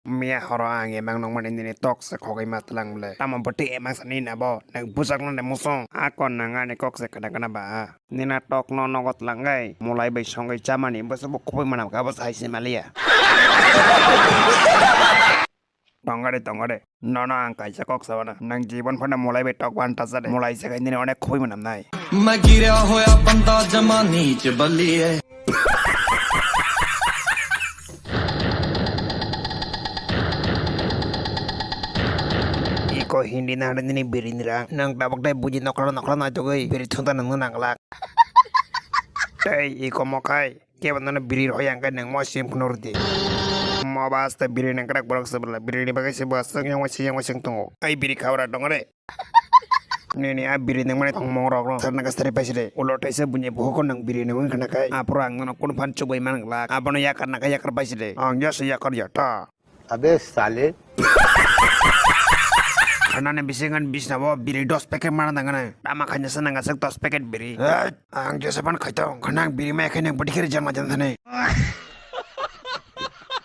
Mia horang emang nong manin ini tok sekogai matlang le. Tama beti emang sanina bo. Nang busak nang musong. Akon nang ane kok sekana ba. Nina tok no nogot langgai. Mulai bai songai camani bos buk kopi manam ka bos haisi malia. Tonggade. Nono angkai sekok sawana. Nang जीवन फंडा mulai bai tok wan tasa de. Mulai sekai nini onek kopi manam nai. मैं गिरा होया बंदा जमा नीच बल्लिए Iko hindi na rin ni biri nira. Nang tabak day buji nokro na to gay. Biri tunta nang nanglak. Tay iko mo kay. Kaya ba na biri royang kay nang mo sim kunurdi. Mo basta biri nang karak bolak sebelah. Biri ni bagay si basta yang wasing tungo. Ay biri kawra dong re. Nini a biri nang mana tong mong rok sarna ka stari pasire. Ulo tay sa bunyi buho nang biri nang kana kay. Apurang nang kun pan coba iman nglak. Apa no yakar na kay yakar pasire. Ang ya sa yakar ya ta. अबे साले Karena nih bisingan bis na bo biri dos paket mana dangana. Tama kanya senang ngasek dos paket biri. Ang Josepan kaito. Karena biri mah kanya berdikir jangan macam sana.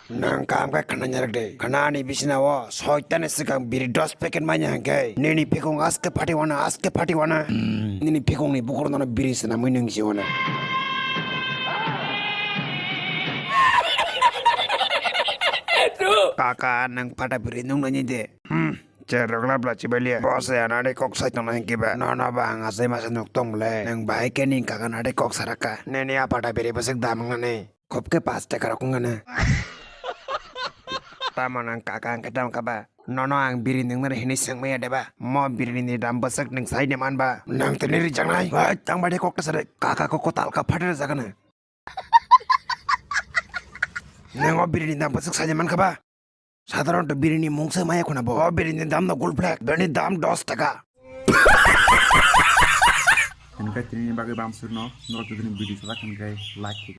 Nang kam ka kana nyarak deh. Karena nih bis na bo soitan sekang biri dos paket mana hangkai. Nini pikung aske pati wana. Nini pikung nih bukur nana biri sana minung si wana. Kakak nang pada biri nung nanya deh. Cerok lah belajar belia. Bos ya nade kok saya tong nang kiba. Nona bang asai masa nuktong le. Nang baik kening kakak nade kok saraka. Nene apa dah beri besek damang ne. Kop ke pas cekar aku ngana. Tama nang kakak angkat dam kaba. Nona ang biri nang nare hini sang maya deba. Mo biri ni dam besek nang sai deman ba. Nang teniri jangai. Wah cang bade kok kesare. Kakak kok kotal ka padar zakana. Nang o biri ni dam besek sai deman kaba. साधारण बिरिनी मुंगसे माया खुना बो बिरिनी दाम ना gold flag बिरिनी दाम 10 टका Kan kay tini bagay bam surno, nurut tini video sa kan kay like